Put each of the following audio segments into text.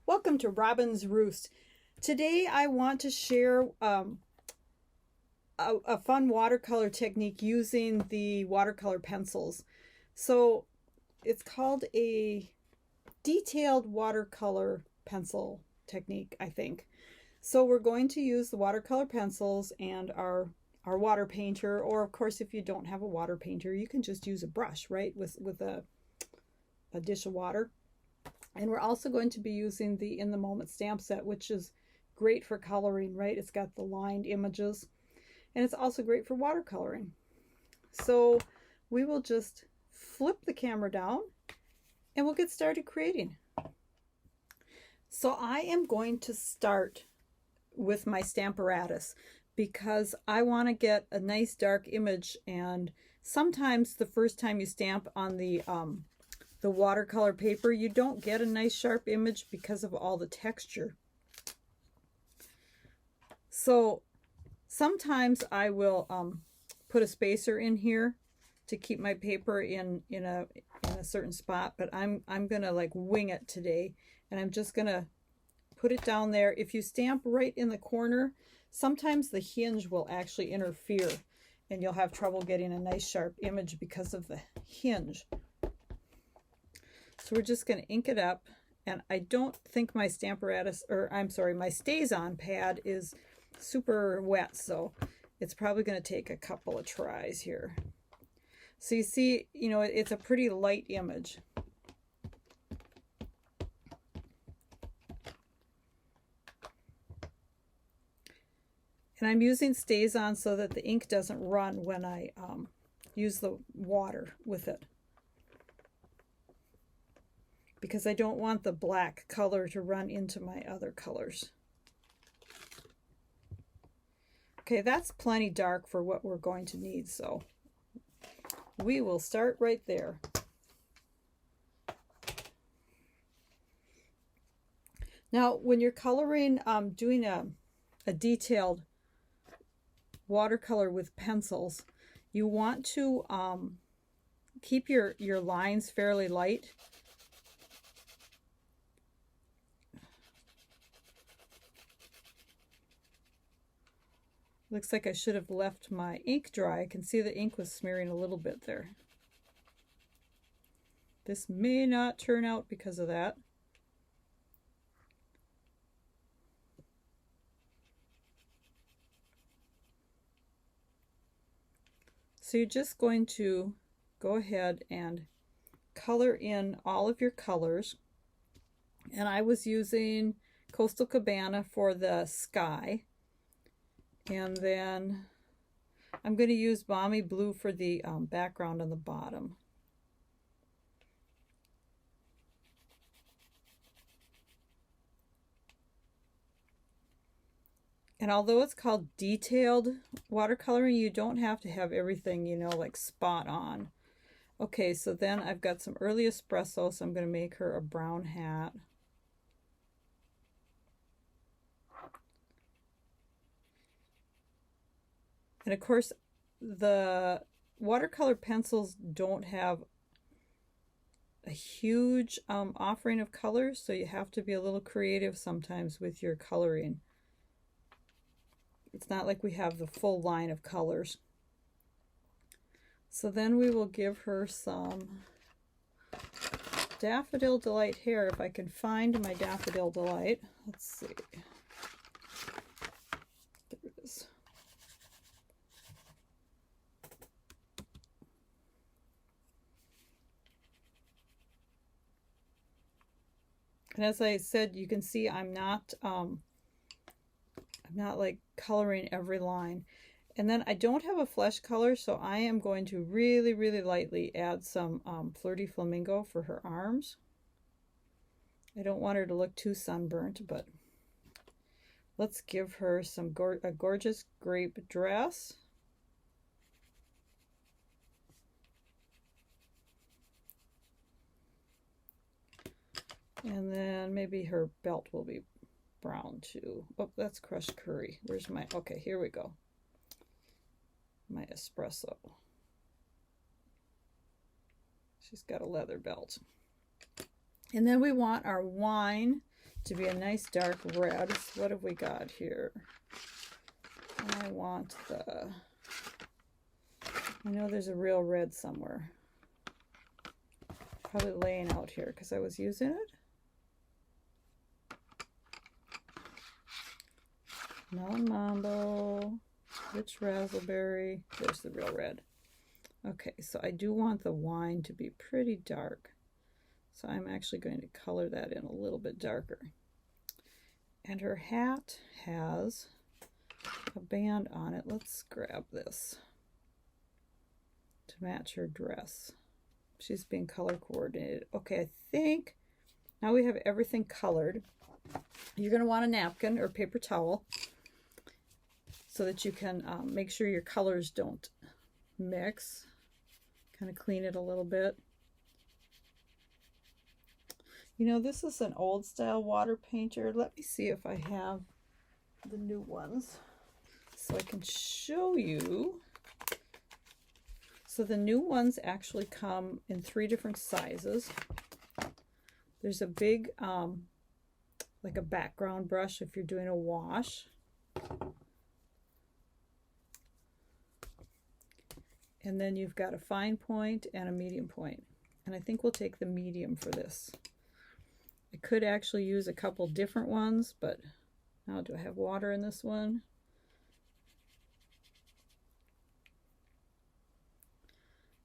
Welcome to Robyn's Roost. Today I want to share a fun watercolor technique using the watercolor pencils. So it's called a detailed watercolor pencil technique, I think. So we're going to use the watercolor pencils and our water painter, or of course if you don't have a water painter, you can just use a brush, right, with a dish of water. And we're also going to be using the In the Moment stamp set, which is great for coloring, right? It's got the lined images, and it's also great for watercoloring. So we will just flip the camera down and we'll get started creating. So I am going to start with my Stamparatus because I want to get a nice dark image, and sometimes the first time you stamp on the watercolor paper, you don't get a nice sharp image because of all the texture. So sometimes I will put a spacer in here to keep my paper in a certain spot, but I'm gonna like wing it today, and I'm just gonna put it down there. If you stamp right in the corner, sometimes the hinge will actually interfere and you'll have trouble getting a nice sharp image because of the hinge. So we're just going to ink it up, and I don't think my Stamparatus, or I'm sorry, my StazOn pad is super wet, so it's probably going to take a couple of tries here. So you see, you know, it's a pretty light image. And I'm using StazOn so that the ink doesn't run when I use the water with it, because I don't want the black color to run into my other colors. Okay, that's plenty dark for what we're going to need, so we will start right there. Now, when you're coloring, doing a detailed watercolor with pencils, you want to keep your lines fairly light. Looks like I should have left my ink dry. I can see the ink was smearing a little bit there. This may not turn out because of that. So you're just going to go ahead and color in all of your colors. And I was using Coastal Cabana for the sky. And then I'm going to use Balmy Blue for the background on the bottom. And although it's called detailed watercoloring, you don't have to have everything, you know, like spot on. Okay, so then I've got some early espresso, so I'm going to make her a brown hat. And of course, the watercolor pencils don't have a huge offering of colors, so you have to be a little creative sometimes with your coloring. It's not like we have the full line of colors. So then we will give her some Daffodil Delight hair, if I can find my Daffodil Delight. Let's see. There it is. And as I said, you can see I'm not like coloring every line. And then I don't have a flesh color, so I am going to really, really lightly add some Flirty Flamingo for her arms. I don't want her to look too sunburnt, but let's give her some a gorgeous grape dress. And then maybe her belt will be brown too. Oh, that's crushed curry. Where's my, okay, here we go. My espresso. She's got a leather belt. And then we want our wine to be a nice dark red. So what have we got here? I want the, I know there's a real red somewhere. Probably laying out here because I was using it. Melon Mambo, Rich Raspberry. There's the real red. Okay, so I do want the wine to be pretty dark. So I'm actually going to color that in a little bit darker. And her hat has a band on it. Let's grab this to match her dress. She's being color coordinated. Okay, I think now we have everything colored. You're going to want a napkin or paper towel so that you can make sure your colors don't mix. Kind of clean it a little bit. You know, this is an old style water painter. Let me see if I have the new ones so I can show you. So the new ones actually come in 3 different sizes. There's a big, like a background brush if you're doing a wash. And then you've got a fine point and a medium point. And I think we'll take the medium for this. I could actually use a couple different ones, but now do I have water in this one?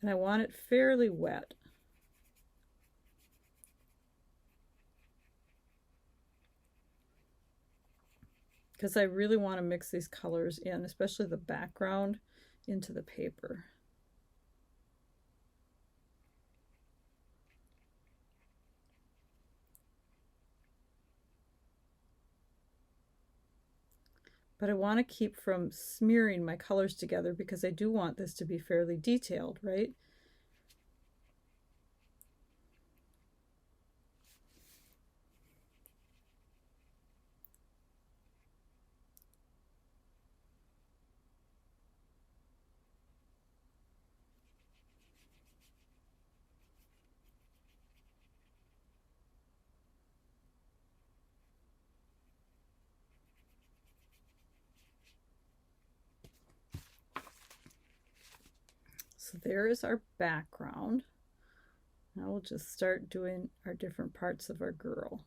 And I want it fairly wet. Because I really want to mix these colors in, especially the background, into the paper. But I want to keep from smearing my colors together because I do want this to be fairly detailed, right? So there is our background. Now we'll just start doing our different parts of our girl.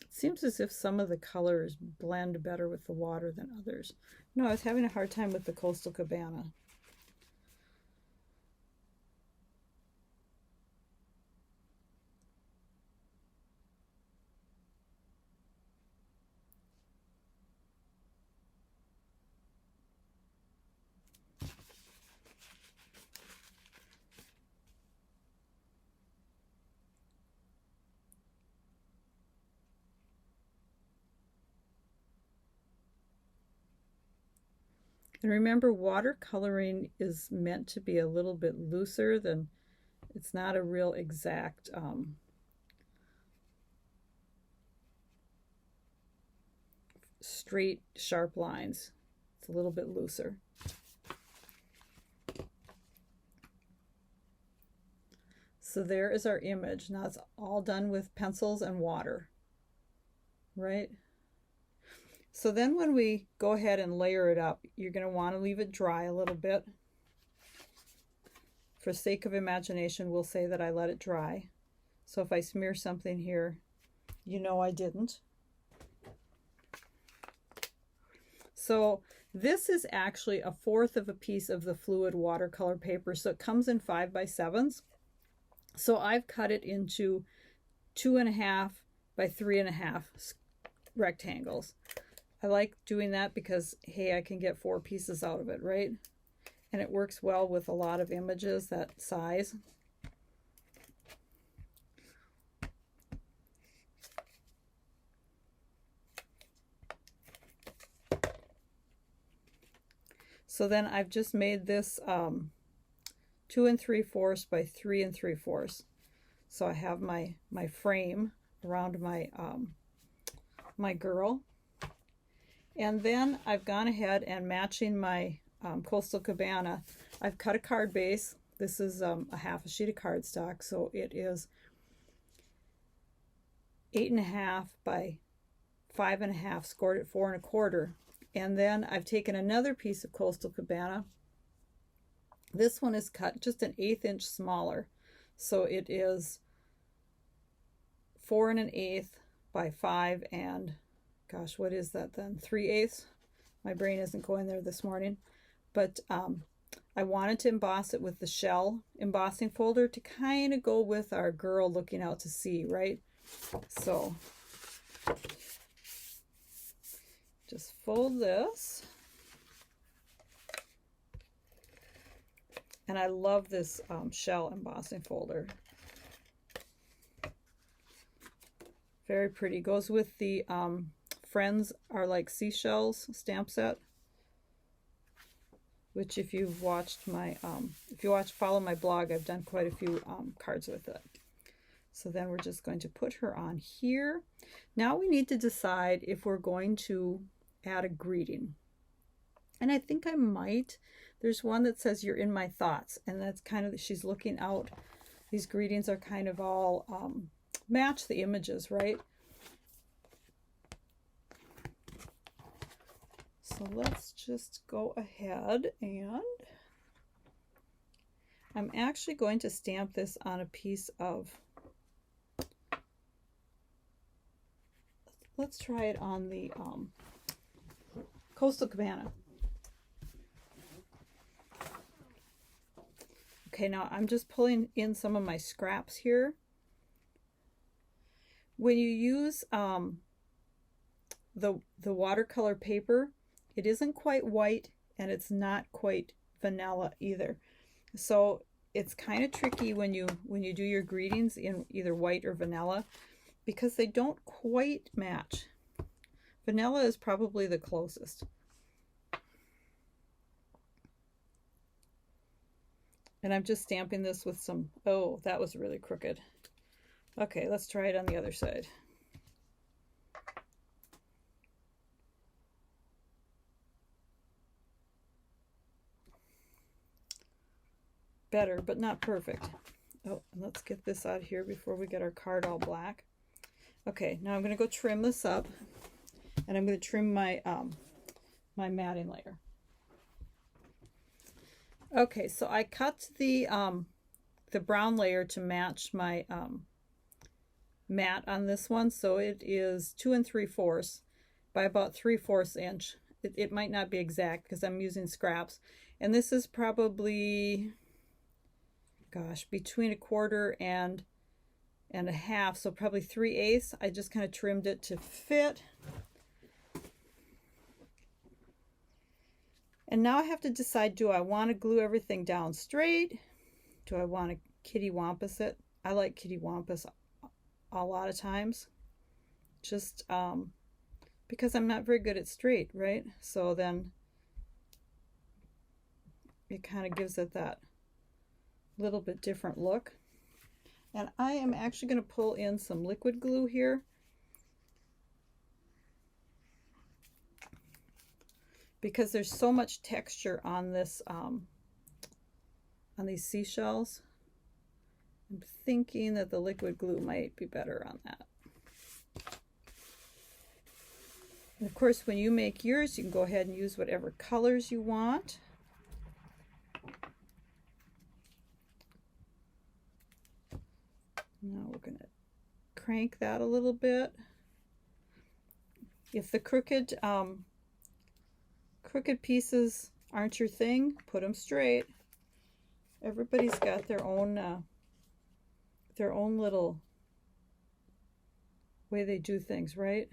It seems as if some of the colors blend better with the water than others. No, I was having a hard time with the Coastal Cabana. And remember, watercoloring is meant to be a little bit looser than, it's not a real exact straight, sharp lines. It's a little bit looser. So there is our image. Now it's all done with pencils and water, right? So then when we go ahead and layer it up, you're going to want to leave it dry a little bit. For sake of imagination, we'll say that I let it dry. So if I smear something here, you know I didn't. So this is actually 1/4 of a piece of the fluid watercolor paper. So it comes in 5x7s. So I've cut it into 2.5 by 3.5 rectangles. I like doing that because, hey, I can get 4 pieces out of it, right? And it works well with a lot of images that size. So then I've just made this 2 3/4 by 3 3/4. So I have my frame around my my girl. And then I've gone ahead and matching my Coastal Cabana, I've cut a card base. This is a half a sheet of cardstock, so it is 8.5 by 5.5, scored at 4 1/4. And then I've taken another piece of Coastal Cabana. This one is cut just an 1/8 inch smaller, so it is 4 1/8 by 5 and, gosh, what is that then? 3/8. My brain isn't going there this morning, but I wanted to emboss it with the shell embossing folder to kind of go with our girl looking out to sea, right? So just fold this. And I love this shell embossing folder. Very pretty. Goes with the Friends Are Like Seashells stamp set, which if you've watched my, follow my blog, I've done quite a few cards with it. So then we're just going to put her on here. Now we need to decide if we're going to add a greeting. And I think I might. There's one that says, "You're in my thoughts," and that's kind of, she's looking out. These greetings are kind of all match the images, right? So let's just go ahead, and I'm actually going to stamp this on a piece of, let's try it on the Coastal Cabana. Okay, now I'm just pulling in some of my scraps here. When you use the watercolor paper, it isn't quite white and it's not quite vanilla either. So it's kind of tricky when you do your greetings in either white or vanilla, because they don't quite match. Vanilla is probably the closest. And I'm just stamping this with some, oh, that was really crooked. Okay, let's try it on the other side. Better, but not perfect. Oh, and let's get this out of here before we get our card all black. Okay, now I'm going to go trim this up, and I'm going to trim my my matting layer. Okay, so I cut the brown layer to match my mat on this one, so it is 2 3/4 by about 3/4 inch. It might not be exact because I'm using scraps, and this is probably, gosh, between 1/4 and 1/2, so probably 3/8. I just kind of trimmed it to fit. And now I have to decide, do I want to glue everything down straight? Do I want to kitty wampus it? I like kitty wampus a lot of times, just because I'm not very good at straight, right? So then it kind of gives it that little bit different look. And I am actually going to pull in some liquid glue here, because there's so much texture on this on these seashells. I'm thinking that the liquid glue might be better on that. And of course, when you make yours, you can go ahead and use whatever colors you want. Now we're going to crank that a little bit. If the crooked pieces aren't your thing, put them straight. Everybody's got their own little way they do things, right?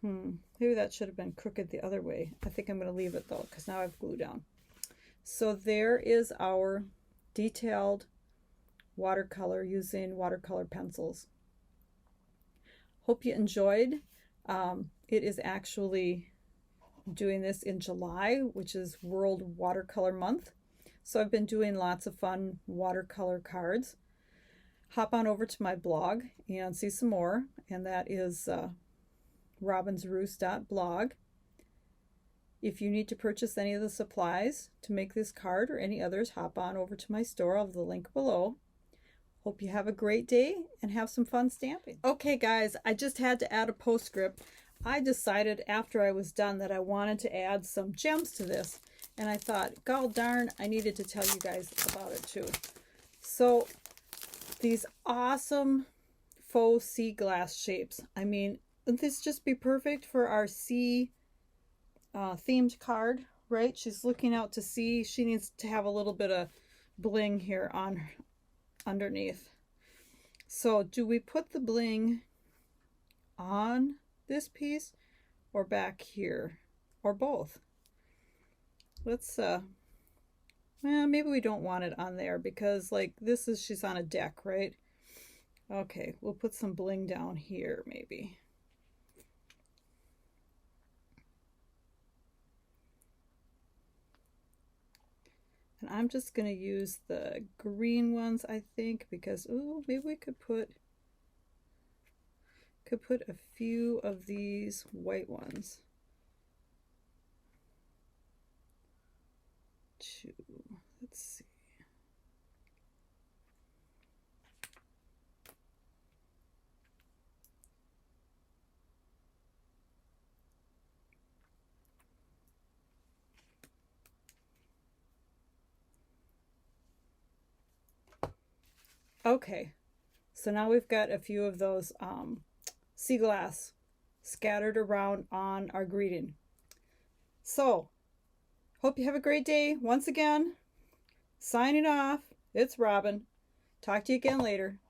Maybe that should have been crooked the other way. I think I'm going to leave it though, because now I've glued down. So there is our detailed watercolor using watercolor pencils. Hope you enjoyed. It is actually doing this in July, which is World Watercolor Month. So I've been doing lots of fun watercolor cards. Hop on over to my blog and see some more, and that is robynsroost.blog. If you need to purchase any of the supplies to make this card or any others, hop on over to my store. I'll have the link below. Hope you have a great day and have some fun stamping. Okay guys, I just had to add a postscript. I decided after I was done that I wanted to add some gems to this, and I thought, god darn, I needed to tell you guys about it too. So these awesome faux sea glass shapes. I mean, wouldn't this just be perfect for our sea themed card, right? She's looking out to sea. She needs to have a little bit of bling here on underneath. So do we put the bling on this piece or back here, or both? Let's well, maybe we don't want it on there because like this is, she's on a deck, right? Okay, we'll put some bling down here maybe. And I'm just going to use the green ones, I think, because, ooh, maybe we could put a few of these white ones. Let's see. Okay, so now we've got a few of those sea glass scattered around on our greeting. So, hope you have a great day. Once again, signing off, it's Robyn. Talk to you again later.